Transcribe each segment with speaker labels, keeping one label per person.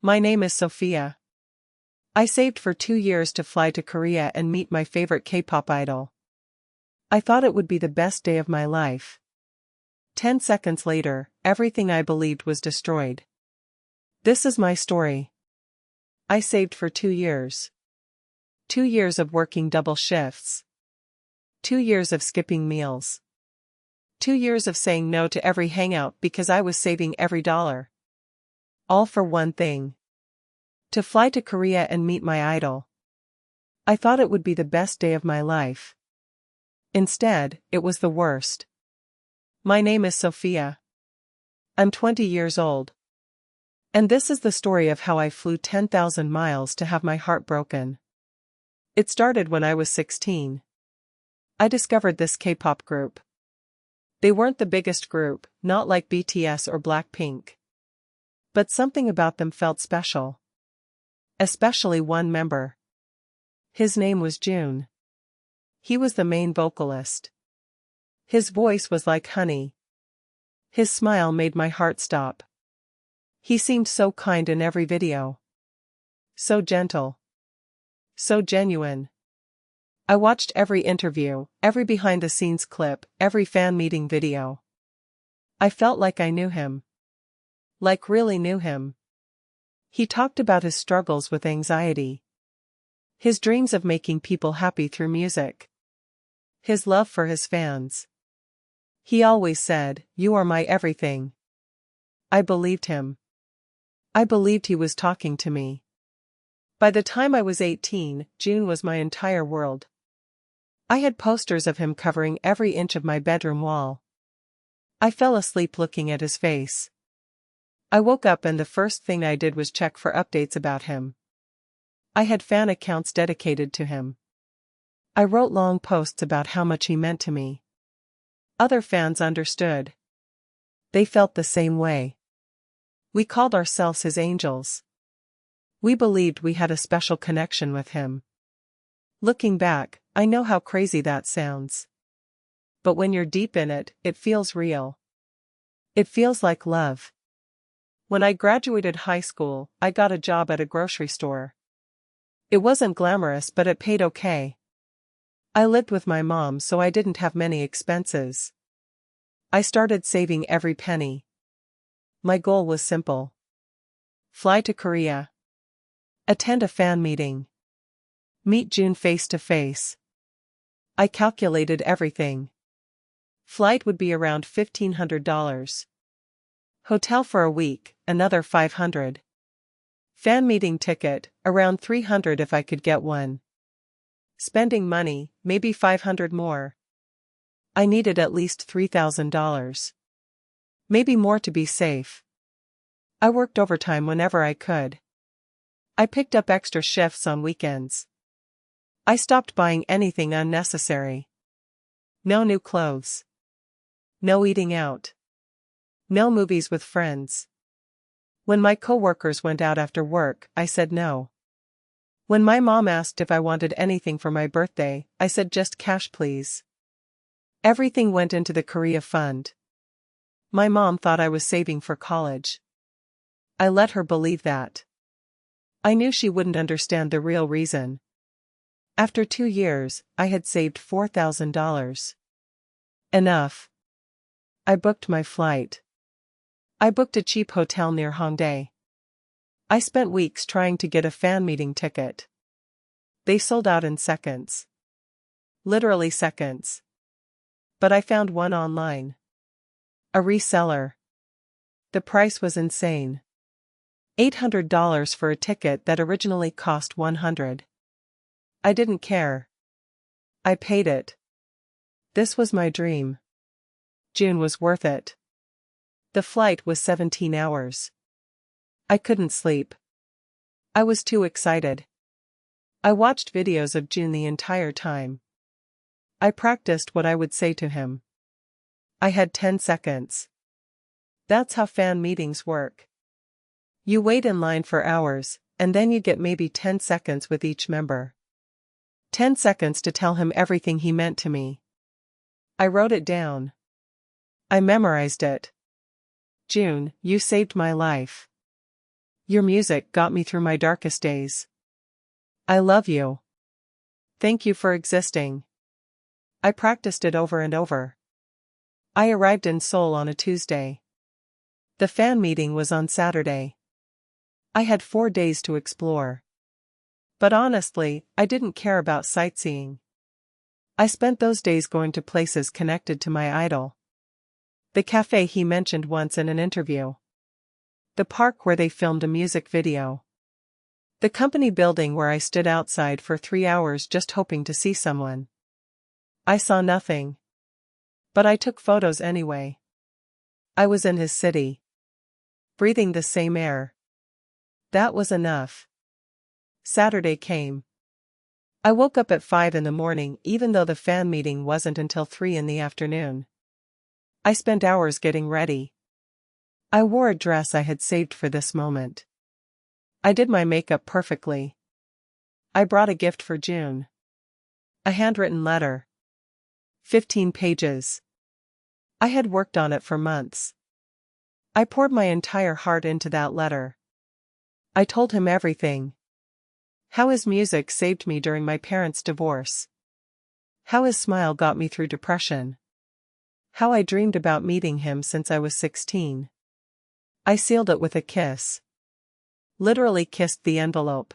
Speaker 1: My name is Sophia. I saved for 2 years to fly to Korea and meet my favorite K-pop idol. I thought it would be the best day of my life. 10 seconds later, everything I believed was destroyed. This is my story. I saved for 2 years. 2 years of working double shifts. 2 years of skipping meals. 2 years of saying no to every hangout because I was saving every dollar. All for one thing. To fly to Korea and meet my idol. I thought it would be the best day of my life. Instead, it was the worst. My name is Sophia. I'm 20 years old. And this is the story of how I flew 10,000 miles to have my heart broken. It started when I was 16. I discovered this K-pop group. They weren't the biggest group, not like BTS or Blackpink. But something about them felt special. Especially one member. His name was June. He was the main vocalist. His voice was like honey. His smile made my heart stop. He seemed so kind in every video. So gentle. So genuine. I watched every interview, every behind-the-scenes clip, every fan meeting video. I felt like I knew him. Like really knew him. He talked about his struggles with anxiety. His dreams of making people happy through music. His love for his fans. He always said, "You are my everything." I believed him. I believed he was talking to me. By the time I was 18, June was my entire world. I had posters of him covering every inch of my bedroom wall. I fell asleep looking at his face. I woke up and the first thing I did was check for updates about him. I had fan accounts dedicated to him. I wrote long posts about how much he meant to me. Other fans understood. They felt the same way. We called ourselves his angels. We believed we had a special connection with him. Looking back, I know how crazy that sounds. But when you're deep in it, it feels real. It feels like love. When I graduated high school, I got a job at a grocery store. It wasn't glamorous, but it paid okay. I lived with my mom, so I didn't have many expenses. I started saving every penny. My goal was simple. Fly to Korea. Attend a fan meeting. Meet June face to face. I calculated everything. Flight would be around $1,500. Hotel for a week, another $500. Fan meeting ticket, around $300 if I could get one. Spending money, maybe $500 more. I needed at least $3,000. Maybe more to be safe. I worked overtime whenever I could. I picked up extra shifts on weekends. I stopped buying anything unnecessary. No new clothes. No eating out. No movies with friends. When my coworkers went out after work, I said no. When my mom asked if I wanted anything for my birthday, I said just cash please. Everything went into the Korea fund. My mom thought I was saving for college. I let her believe that. I knew she wouldn't understand the real reason. After 2 years, I had saved $4,000. Enough. I booked my flight. I booked a cheap hotel near Hongdae. I spent weeks trying to get a fan meeting ticket. They sold out in seconds. Literally seconds. But I found one online. A reseller. The price was insane. $800 for a ticket that originally cost $100. I didn't care. I paid it. This was my dream. June was worth it. The flight was 17 hours. I couldn't sleep. I was too excited. I watched videos of June the entire time. I practiced what I would say to him. I had 10 seconds. That's how fan meetings work. You wait in line for hours, and then you get maybe 10 seconds with each member. 10 seconds to tell him everything he meant to me. I wrote it down. I memorized it. June, you saved my life. Your music got me through my darkest days. I love you. Thank you for existing. I practiced it over and over. I arrived in Seoul on a Tuesday. The fan meeting was on Saturday. I had 4 days to explore. But honestly, I didn't care about sightseeing. I spent those days going to places connected to my idol. The cafe he mentioned once in an interview. The park where they filmed a music video. The company building where I stood outside for 3 hours just hoping to see someone. I saw nothing. But I took photos anyway. I was in his city. Breathing the same air. That was enough. Saturday came. I woke up at 5 in the morning even though the fan meeting wasn't until 3 in the afternoon. I spent hours getting ready. I wore a dress I had saved for this moment. I did my makeup perfectly. I brought a gift for June. A handwritten letter. 15 pages. I had worked on it for months. I poured my entire heart into that letter. I told him everything. How his music saved me during my parents' divorce. How his smile got me through depression. How I dreamed about meeting him since I was 16. I sealed it with a kiss. Literally kissed the envelope.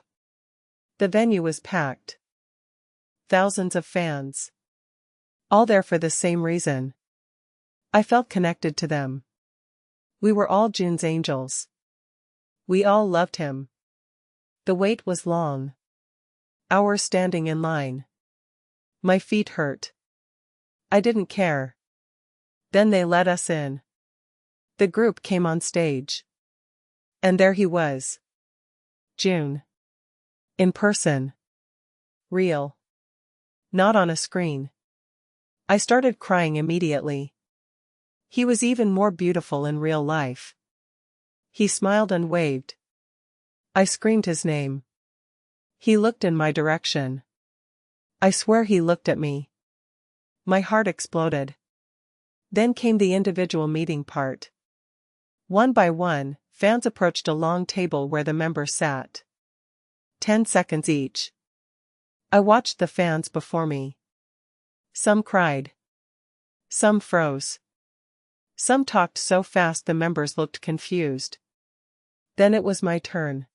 Speaker 1: The venue was packed. Thousands of fans. All there for the same reason. I felt connected to them. We were all June's angels. We all loved him. The wait was long. Hours standing in line. My feet hurt. I didn't care. Then they let us in. The group came on stage. And there he was. June. In person. Real. Not on a screen. I started crying immediately. He was even more beautiful in real life. He smiled and waved. I screamed his name. He looked in my direction. I swear he looked at me. My heart exploded. Then came the individual meeting part. One by one, fans approached a long table where the members sat. 10 seconds each. I watched the fans before me. Some cried. Some froze. Some talked so fast the members looked confused. Then it was my turn.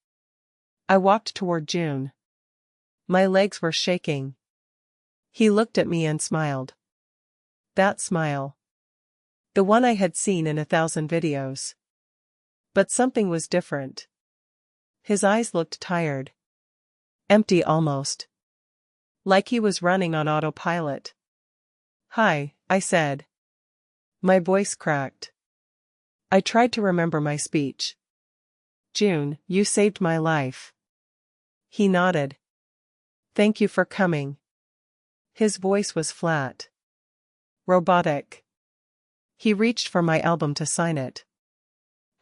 Speaker 1: I walked toward June. My legs were shaking. He looked at me and smiled. That smile. The one I had seen in 1,000 videos. But something was different. His eyes looked tired. Empty almost. Like he was running on autopilot. Hi, I said. My voice cracked. I tried to remember my speech. June, you saved my life. He nodded. Thank you for coming. His voice was flat. Robotic. He reached for my album to sign it.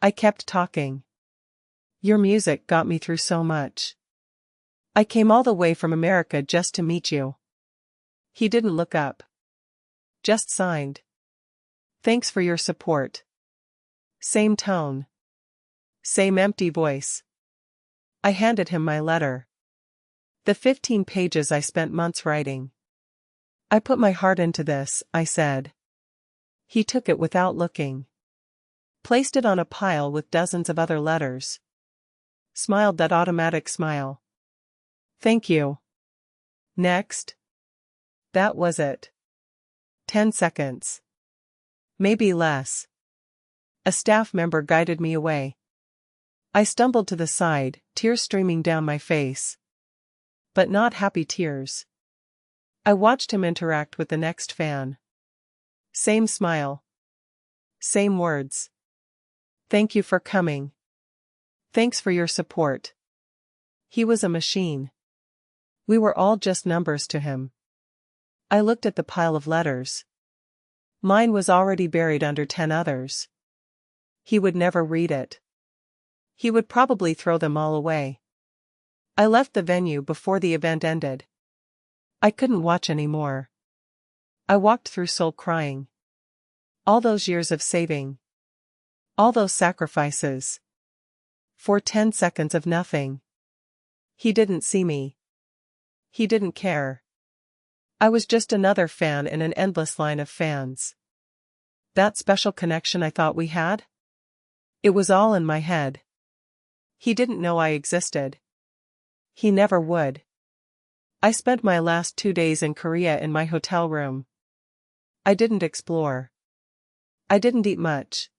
Speaker 1: I kept talking. Your music got me through so much. I came all the way from America just to meet you. He didn't look up. Just signed. Thanks for your support. Same tone. Same empty voice. I handed him my letter. The 15 pages I spent months writing. I put my heart into this, I said. He took it without looking. Placed it on a pile with dozens of other letters. Smiled that automatic smile. Thank you. Next. That was it. 10 seconds. Maybe less. A staff member guided me away. I stumbled to the side, tears streaming down my face. But not happy tears. I watched him interact with the next fan. Same smile. Same words. Thank you for coming. Thanks for your support. He was a machine. We were all just numbers to him. I looked at the pile of letters. Mine was already buried under 10 others. He would never read it. He would probably throw them all away. I left the venue before the event ended. I couldn't watch anymore. I walked through Seoul crying. All those years of saving. All those sacrifices. For 10 seconds of nothing. He didn't see me. He didn't care. I was just another fan in an endless line of fans. That special connection I thought we had? It was all in my head. He didn't know I existed. He never would. I spent my last 2 days in Korea in my hotel room. I didn't explore. I didn't eat much.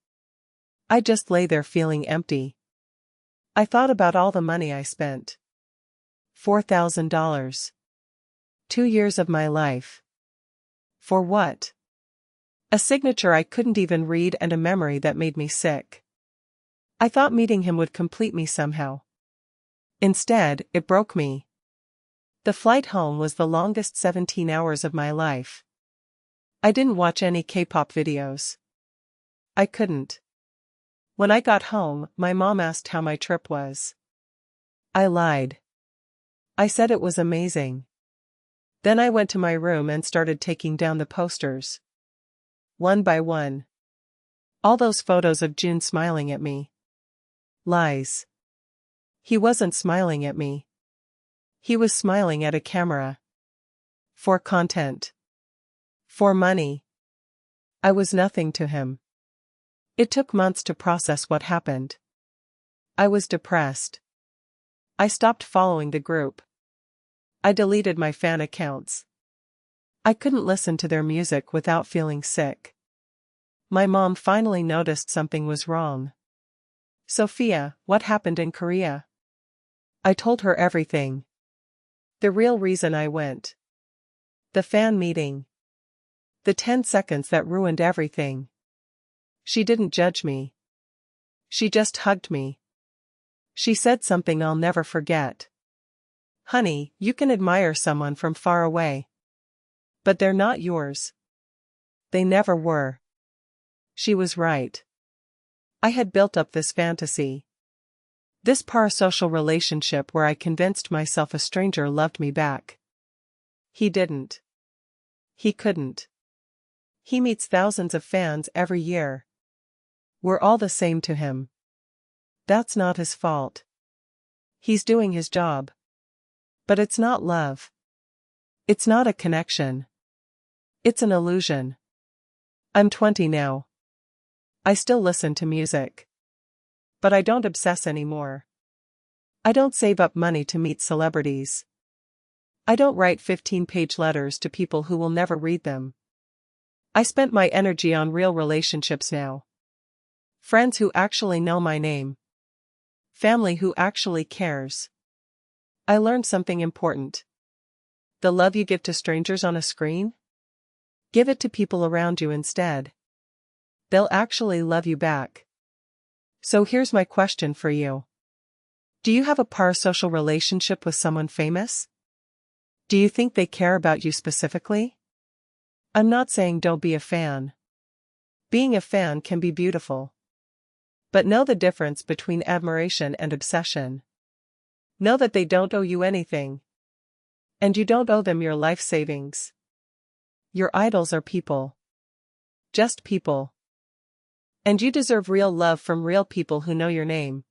Speaker 1: I just lay there feeling empty. I thought about all the money I spent. $4,000. 2 years of my life. For what? A signature I couldn't even read and a memory that made me sick. I thought meeting him would complete me somehow. Instead, it broke me. The flight home was the longest 17 hours of my life. I didn't watch any K-pop videos. I couldn't. When I got home, my mom asked how my trip was. I lied. I said it was amazing. Then I went to my room and started taking down the posters. One by one. All those photos of Jun smiling at me. Lies. He wasn't smiling at me. He was smiling at a camera. For content. For money. I was nothing to him. It took months to process what happened. I was depressed. I stopped following the group. I deleted my fan accounts. I couldn't listen to their music without feeling sick. My mom finally noticed something was wrong. Sophia, what happened in Korea? I told her everything. The real reason I went. The fan meeting. The 10 seconds that ruined everything. She didn't judge me. She just hugged me. She said something I'll never forget. Honey, you can admire someone from far away. But they're not yours. They never were. She was right. I had built up this fantasy. This parasocial relationship where I convinced myself a stranger loved me back. He didn't. He couldn't. He meets thousands of fans every year. We're all the same to him. That's not his fault. He's doing his job. But it's not love. It's not a connection. It's an illusion. I'm 20 now. I still listen to music. But I don't obsess anymore. I don't save up money to meet celebrities. I don't write 15-page letters to people who will never read them. I spent my energy on real relationships now. Friends who actually know my name. Family who actually cares. I learned something important. The love you give to strangers on a screen? Give it to people around you instead. They'll actually love you back. So here's my question for you. Do you have a parasocial relationship with someone famous? Do you think they care about you specifically? I'm not saying don't be a fan. Being a fan can be beautiful. But know the difference between admiration and obsession. Know that they don't owe you anything. And you don't owe them your life savings. Your idols are people. Just people. And you deserve real love from real people who know your name.